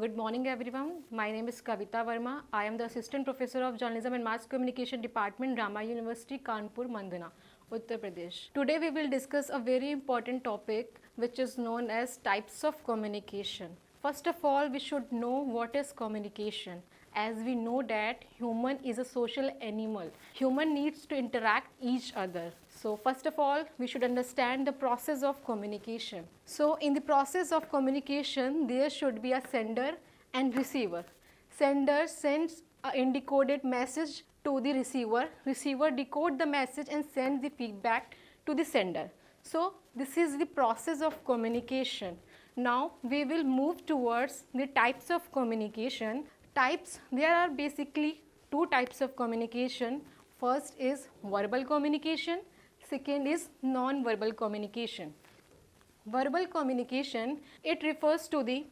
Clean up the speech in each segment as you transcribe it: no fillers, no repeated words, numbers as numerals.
Good morning everyone. My name is Kavita Verma. I am the Assistant Professor of Journalism and Mass Communication Department, Rama University, Kanpur, Mandana, Uttar Pradesh. Today we will discuss a very important topic which is known as types of communication. First of all, we should know what is communication. As we know that human is a social animal. Human needs to interact each other. So first of all, we should understand the process of communication. So in the process of communication, there should be a sender and receiver. Sender sends an decoded message to the receiver. Receiver decode the message and sends the feedback to the sender. So this is the process of communication. Now we will move towards the types of communication. Types, there are basically two types of communication. First is verbal communication. Second is non-verbal communication. Verbal communication, it refers to the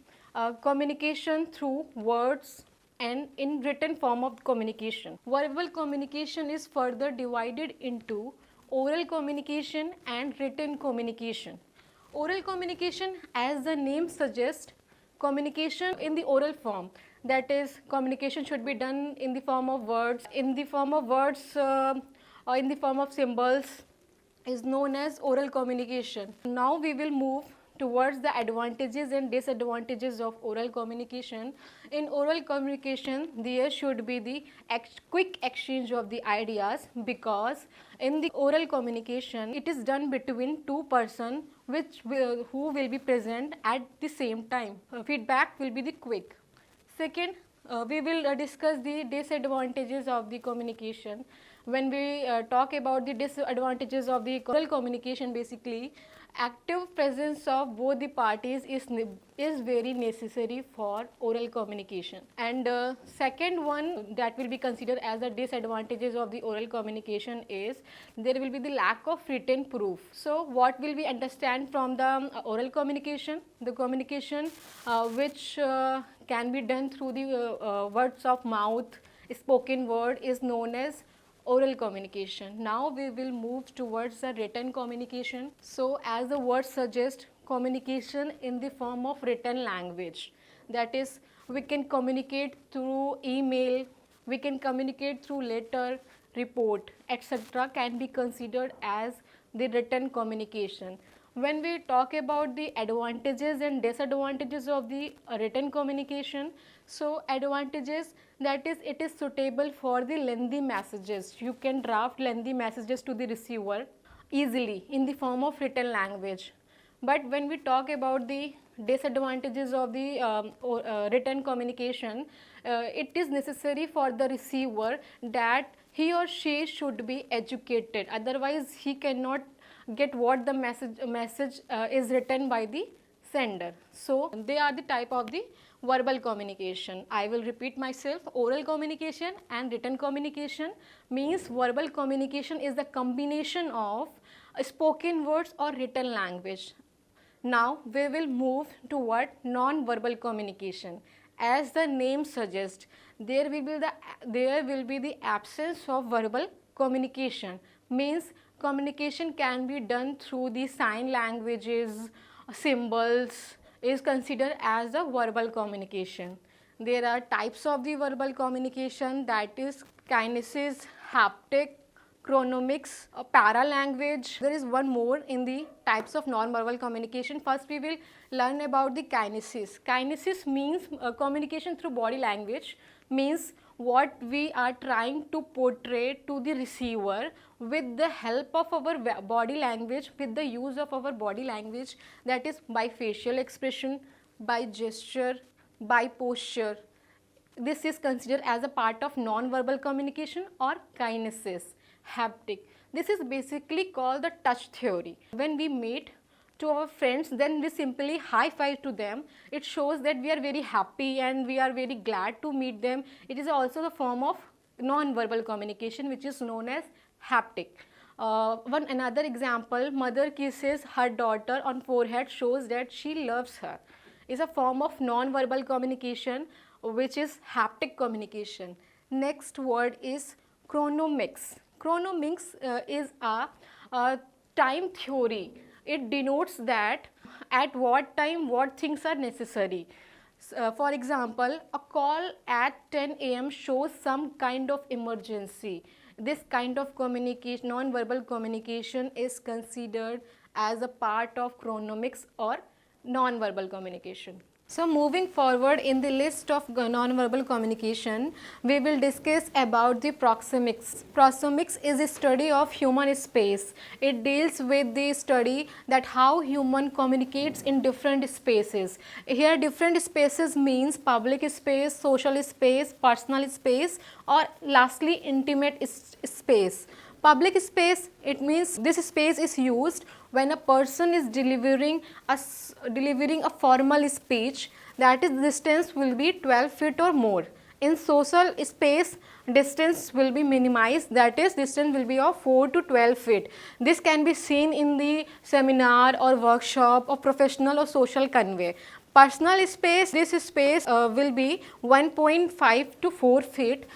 communication through words and in written form of communication. Verbal communication is further divided into oral communication and written communication. Oral communication, as the name suggests, communication in the oral form. That is, communication should be done in the form of words, or in the form of symbols is known as oral communication. Now we will move towards the advantages and disadvantages of oral communication. In oral communication, there should be the quick exchange of the ideas, because in the oral communication, it is done between two persons who will be present at the same time. Feedback will be the quick. Second, we will discuss the disadvantages of the communication. When we talk about the disadvantages of the oral communication, basically active presence of both the parties is very necessary for oral communication. And second one that will be considered as the disadvantages of the oral communication is there will be the lack of written proof. So what will we understand from the oral communication? The communication which can be done through the words of mouth, spoken word, is known as oral communication. Now we will move towards the written communication. So as the word suggests, communication in the form of written language. That is, we can communicate through email, we can communicate through letter, report, etc. can be considered as the written communication. When we talk about the advantages and disadvantages of the written communication, so advantages, that is, it is suitable for the lengthy messages. You can draft lengthy messages to the receiver easily in the form of written language. But when we talk about the disadvantages of the written communication, it is necessary for the receiver that he or she should be educated, otherwise he cannot get what the message is written by the sender. So they are the type of the verbal communication. I will repeat myself. Oral communication and written communication means verbal communication is the combination of spoken words or written language. Now we will move toward non-verbal communication. As the name suggests, there will be the absence of verbal communication. Means communication can be done through the sign languages, symbols, is considered as a verbal communication. There are types of the verbal communication, that is kinesis, haptic, chronomics, paralanguage. There is one more in the types of non-verbal communication. First we will learn about the kinesis. Kinesis means communication through body language, means what we are trying to portray to the receiver with the help of our body language, with the use of our body language, that is by facial expression, by gesture, by posture. This is considered as a part of non-verbal communication or kinesis. Haptic, this is basically called the touch theory. When we meet to our friends, then we simply high five to them. It shows that we are very happy and we are very glad to meet them. It is also the form of non-verbal communication which is known as haptic. Another example, mother kisses her daughter on forehead, shows that she loves her, is a form of non-verbal communication which is haptic communication. Next word is chronomics. Chronomics is a time theory. It denotes that at what time what things are necessary. For example, a call at 10 a.m. shows some kind of emergency. This kind of communication, non-verbal communication, is considered as a part of chronomics or non-verbal communication. So moving forward in the list of non-verbal communication, we will discuss about the proxemics. Proxemics is a study of human space. It deals with the study that how human communicates in different spaces. Here different spaces means public space, social space, personal space, or lastly intimate space. Public space, it means this space is used when a person is delivering a formal speech, that is distance will be 12 feet or more. In social space, distance will be minimized, that is distance will be of 4 to 12 feet. This can be seen in the seminar or workshop or professional or social convey. Personal space, this space will be 1.5 to 4 feet.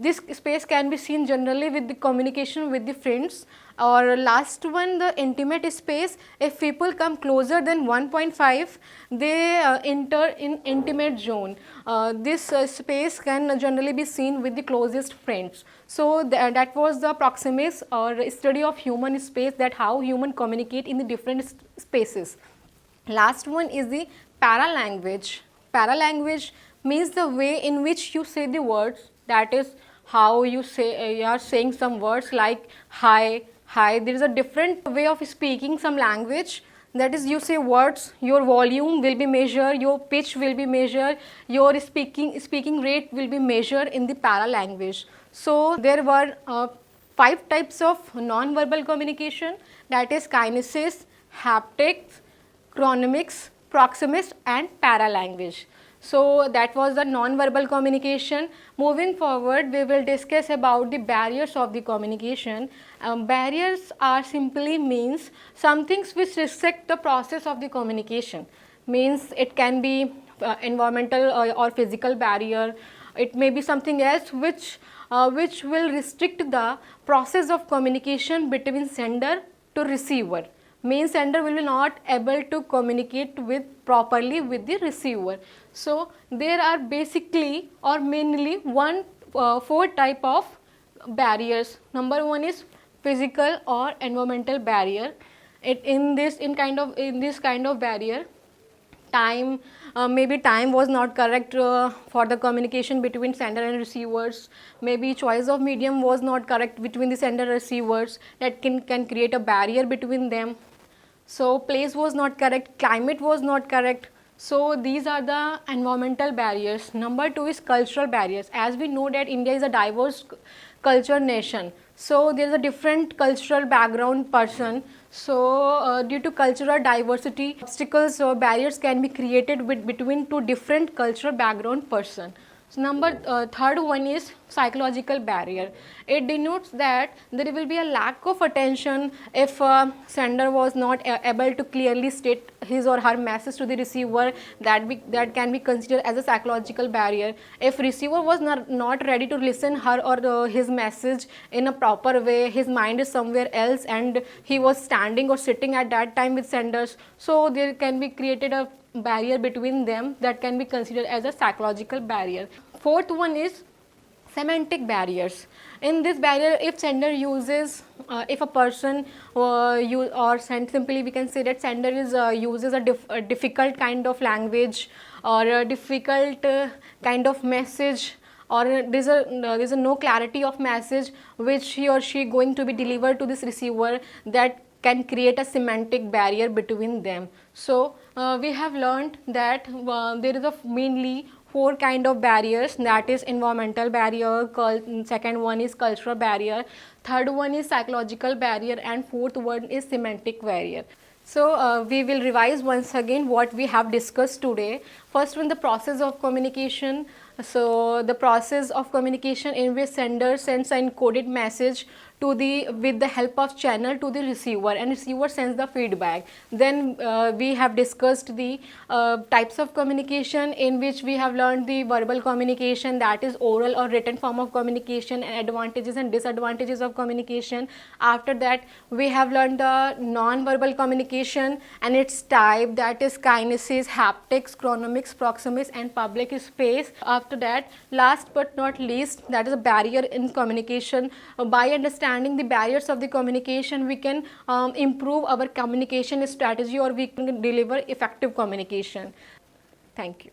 This space can be seen generally with the communication with the friends. Or last one, the intimate space, if people come closer than 1.5, they enter in intimate zone. This space can generally be seen with the closest friends. So that was the proxemics or study of human space, that how human communicate in the different spaces. Last one is the paralanguage. Paralanguage means the way in which you say the words, that is how you say you are saying some words like hi, hi. There is a different way of speaking some language, that is you say words, your volume will be measured, your pitch will be measured, your speaking rate will be measured in the paralanguage. So there were 5 types of non-verbal communication, that is kinesis, haptics, chronomics, proxemics and paralanguage. So that was the non-verbal communication. Moving forward, we will discuss about the barriers of the communication. Barriers are simply means some things which restrict the process of the communication. Means it can be environmental or physical barrier. It may be something else which will restrict the process of communication between sender to receiver. Means sender will be not able to communicate with properly with the receiver. So there are basically or mainly 4 type of barriers. Number 1 is physical or environmental barrier. In this kind of barrier, time, maybe time was not correct for the communication between sender and receivers, maybe choice of medium was not correct between the sender and receivers, that can create a barrier between them. So place was not correct, climate was not correct. So these are the environmental barriers. Number 2 is cultural barriers. As we know that India is a diverse culture nation, so there is a different cultural background person. So due to cultural diversity, obstacles or barriers can be created between 2 different cultural background person. So third one is psychological barrier. It denotes that there will be a lack of attention if sender was not able to clearly state his or her message to the receiver, that can be considered as a psychological barrier. If receiver was not ready to listen her or his message in a proper way, his mind is somewhere else and he was standing or sitting at that time with senders, so there can be created a barrier between them that can be considered as a psychological barrier. Fourth one is semantic barriers. In this barrier, if sender uses, if a person simply we can say that sender uses a difficult kind of language or a difficult kind of message, or there's a no clarity of message which he or she going to be delivered to this receiver, that can create a semantic barrier between them. So we have learned that there is mainly 4 kind of barriers, that is environmental barrier, second one is cultural barrier, third one is psychological barrier, and fourth one is semantic barrier. So we will revise once again what we have discussed today. First one, the process of communication. So the process of communication in which sender sends an encoded message to the with the help of channel to the receiver, and receiver sends the feedback. Then we have discussed the types of communication, in which we have learned the verbal communication, that is oral or written form of communication, and advantages and disadvantages of communication. After that we have learned the non-verbal communication and its type, that is kinesis, haptics, chronomics, proxemics and public space. After that, last but not least, that is a barrier in communication. By understanding the barriers of the communication, we can improve our communication strategy, or we can deliver effective communication. Thank you.